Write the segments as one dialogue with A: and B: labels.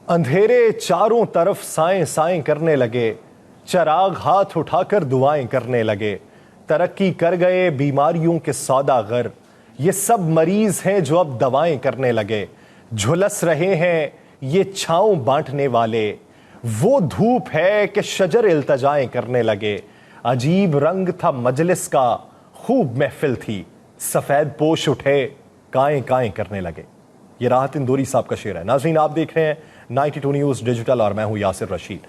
A: اندھیرے چاروں طرف سائیں سائیں کرنے لگے، چراغ ہاتھ اٹھا کر دعائیں کرنے لگے، ترقی کر گئے بیماریوں کے سوداگر، یہ سب مریض ہیں جو اب دوائیں کرنے لگے، جھلس رہے ہیں یہ چھاؤں بانٹنے والے، وہ دھوپ ہے کہ شجر التجائیں کرنے لگے، عجیب رنگ تھا مجلس کا، خوب محفل تھی، سفید پوش اٹھے کائیں کائیں کرنے لگے۔ یہ راحت اندوری صاحب کا شعر ہے۔ ناظرین، آپ دیکھ رہے ہیں 92 نیوز ڈیجیٹل اور میں ہوں یاسر رشید۔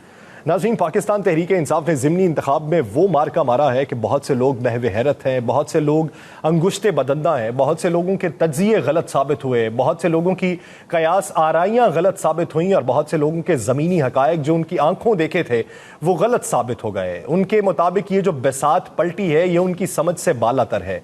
A: ناظرین، پاکستان تحریک انصاف نے ضمنی انتخاب میں وہ مارکا مارا ہے کہ بہت سے لوگ محو حیرت ہیں، بہت سے لوگ انگشت بدندہ ہیں، بہت سے لوگوں کے تجزیے غلط ثابت ہوئے، بہت سے لوگوں کی قیاس آرائیاں غلط ثابت ہوئیں اور بہت سے لوگوں کے زمینی حقائق جو ان کی آنکھوں دیکھے تھے وہ غلط ثابت ہو گئے۔ ان کے مطابق یہ جو بساط پلٹی ہے یہ ان کی سمجھ سے بالا تر ہے۔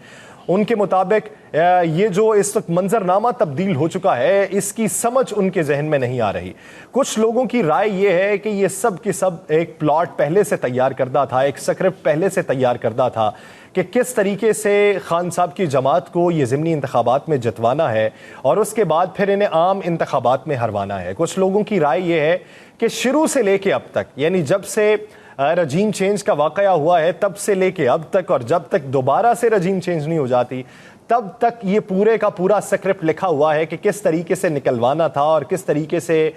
A: ان کے مطابق یہ جو اس وقت منظرنامہ تبدیل ہو چکا ہے اس کی سمجھ ان کے ذہن میں نہیں آ رہی۔ کچھ لوگوں کی رائے یہ ہے کہ یہ سب کی سب ایک پلاٹ پہلے سے تیار کردہ تھا، ایک سکرپٹ پہلے سے تیار کردہ تھا کہ کس طریقے سے خان صاحب کی جماعت کو یہ ضمنی انتخابات میں جتوانا ہے اور اس کے بعد پھر انہیں عام انتخابات میں ہروانا ہے۔ کچھ لوگوں کی رائے یہ ہے کہ شروع سے لے کے اب تک، یعنی جب سے رجیم چینج کا واقعہ ہوا ہے تب سے لے کے اب تک، اور جب تک دوبارہ سے رجیم چینج نہیں ہو جاتی تب تک یہ پورے کا پورا سکرپٹ لکھا ہوا ہے کہ کس طریقے سے نکلوانا تھا اور کس طریقے سے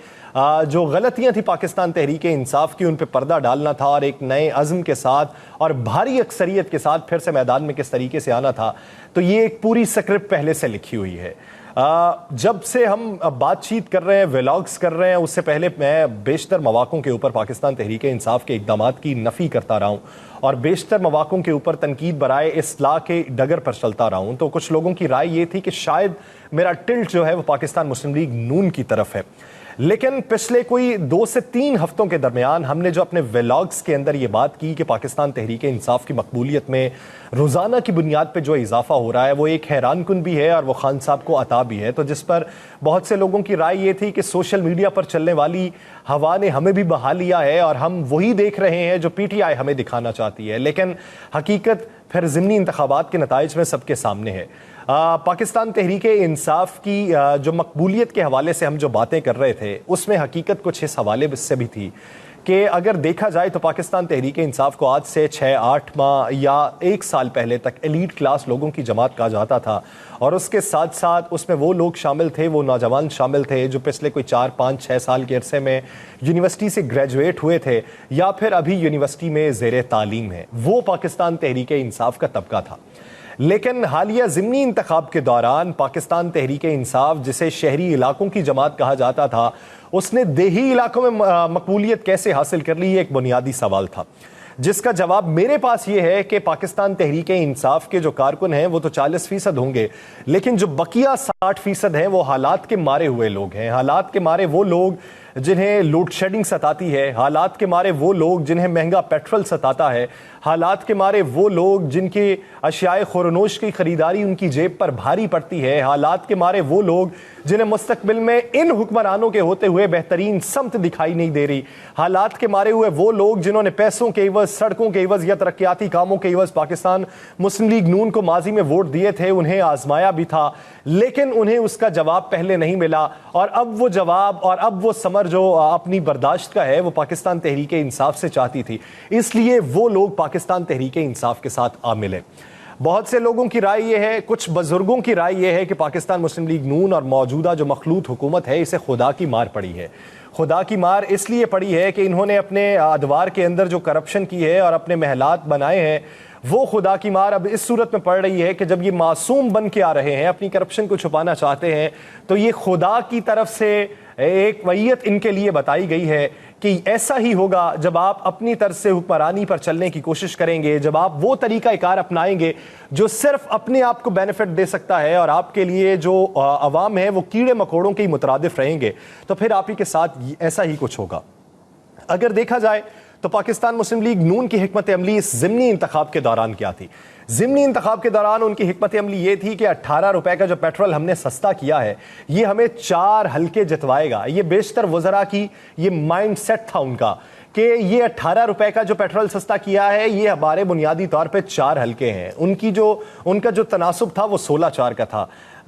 A: جو غلطیاں تھی پاکستان تحریک انصاف کی ان پہ پردہ ڈالنا تھا اور ایک نئے عزم کے ساتھ اور بھاری اکثریت کے ساتھ پھر سے میدان میں کس طریقے سے آنا تھا۔ تو یہ ایک پوری سکرپٹ پہلے سے لکھی ہوئی ہے۔ جب سے ہم بات چیت کر رہے ہیں، ویلاگز کر رہے ہیں، اس سے پہلے میں بیشتر مواقع کے اوپر پاکستان تحریک انصاف کے اقدامات کی نفی کرتا رہا ہوں اور بیشتر مواقع کے اوپر تنقید برائے اصلاح کے ڈگر پر چلتا رہا ہوں۔ تو کچھ لوگوں کی رائے یہ تھی کہ شاید میرا ٹلٹ جو ہے وہ پاکستان مسلم لیگ نون کی طرف ہے، لیکن پچھلے کوئی 2 سے 3 ہفتوں کے درمیان ہم نے جو اپنے ویلاگز کے اندر یہ بات کی کہ پاکستان تحریک انصاف کی مقبولیت میں روزانہ کی بنیاد پہ جو اضافہ ہو رہا ہے وہ ایک حیران کن بھی ہے اور وہ خان صاحب کو عطا بھی ہے، تو جس پر بہت سے لوگوں کی رائے یہ تھی کہ سوشل میڈیا پر چلنے والی ہوا نے ہمیں بھی بہا لیا ہے اور ہم وہی دیکھ رہے ہیں جو پی ٹی آئی ہمیں دکھانا چاہتی ہے، لیکن حقیقت پھر ضمنی انتخابات کے نتائج میں سب کے سامنے ہے۔ پاکستان تحریک انصاف کی جو مقبولیت کے حوالے سے ہم جو باتیں کر رہے تھے اس میں حقیقت کچھ اس حوالے سے بھی تھی کہ اگر دیکھا جائے تو پاکستان تحریک انصاف کو آج سے 6-8 ماہ یا 1 سال پہلے تک ایلیٹ کلاس لوگوں کی جماعت کہا جاتا تھا، اور اس کے ساتھ ساتھ اس میں وہ لوگ شامل تھے، وہ نوجوان شامل تھے جو پچھلے کوئی 4-5-6 سال کے عرصے میں یونیورسٹی سے گریجویٹ ہوئے تھے یا پھر ابھی یونیورسٹی میں زیر تعلیم ہیں، وہ پاکستان تحریک انصاف کا طبقہ تھا۔ لیکن حالیہ ضمنی انتخاب کے دوران پاکستان تحریک انصاف جسے شہری علاقوں کی جماعت کہا جاتا تھا اس نے دیہی علاقوں میں مقبولیت کیسے حاصل کر لی، یہ ایک بنیادی سوال تھا جس کا جواب میرے پاس یہ ہے کہ پاکستان تحریک انصاف کے جو کارکن ہیں وہ تو 40% ہوں گے، لیکن جو بقیہ 60% ہیں وہ حالات کے مارے ہوئے لوگ ہیں۔ حالات کے مارے وہ لوگ جنہیں لوڈ شیڈنگ ستاتی ہے، حالات کے مارے وہ لوگ جنہیں مہنگا پیٹرول ستاتا ہے، حالات کے مارے وہ لوگ جن کی اشیاء خورنوش کی خریداری ان کی جیب پر بھاری پڑتی ہے، حالات کے مارے وہ لوگ جنہیں مستقبل میں ان حکمرانوں کے ہوتے ہوئے بہترین سمت دکھائی نہیں دے رہی، حالات کے مارے ہوئے وہ لوگ جنہوں نے پیسوں کے عوض، سڑکوں کے عوض یا ترقیاتی کاموں کے عوض پاکستان مسلم لیگ نون کو ماضی میں ووٹ دیے تھے، انہیں آزمایا بھی تھا لیکن انہیں اس کا جواب پہلے نہیں ملا، اور اب وہ جواب اور اب وہ ثمر جو اپنی برداشت کا ہے وہ پاکستان تحریک انصاف سے چاہتی تھی، اس لیے وہ لوگ پاکستان تحریک انصاف کے ساتھ آ ملے۔ بہت سے لوگوں کی رائے یہ ہے، کچھ بزرگوں کی رائے یہ ہے کہ پاکستان مسلم لیگ نون اور موجودہ جو مخلوط حکومت ہے اسے خدا کی مار پڑی ہے۔ خدا کی مار اس لیے پڑی ہے کہ انہوں نے اپنے ادوار کے اندر جو کرپشن کی ہے اور اپنے محلات بنائے ہیں وہ خدا کی مار اب اس صورت میں پڑ رہی ہے کہ جب یہ معصوم بن کے آ رہے ہیں، اپنی کرپشن کو چھپانا چاہتے ہیں، تو یہ خدا کی طرف سے ایک وعیت ان کے لیے بتائی گئی ہے کہ ایسا ہی ہوگا جب آپ اپنی طرز سے حکمرانی پر چلنے کی کوشش کریں گے، جب آپ وہ طریقہ کار اپنائیں گے جو صرف اپنے آپ کو بینیفٹ دے سکتا ہے اور آپ کے لیے جو عوام ہے وہ کیڑے مکوڑوں کے ہی مترادف رہیں گے، تو پھر آپ ہی کے ساتھ ایسا ہی کچھ ہوگا۔ اگر دیکھا جائے تو پاکستان مسلم لیگ نون کی حکمت عملی اس ضمنی انتخاب کے دوران کیا تھی؟ ضمنی انتخاب کے دوران ان کی حکمت عملی یہ تھی کہ 18 روپے کا جو پیٹرول ہم نے سستا کیا ہے یہ ہمیں 4 حلقے جتوائے گا۔ یہ بیشتر وزراء کی یہ مائنڈ سیٹ تھا ان کا کہ یہ 18 روپے کا جو پیٹرول سستا کیا ہے یہ ہمارے بنیادی طور پہ 4 حلقے ہیں۔ ان کا جو تناسب تھا وہ 16-4 کا تھا۔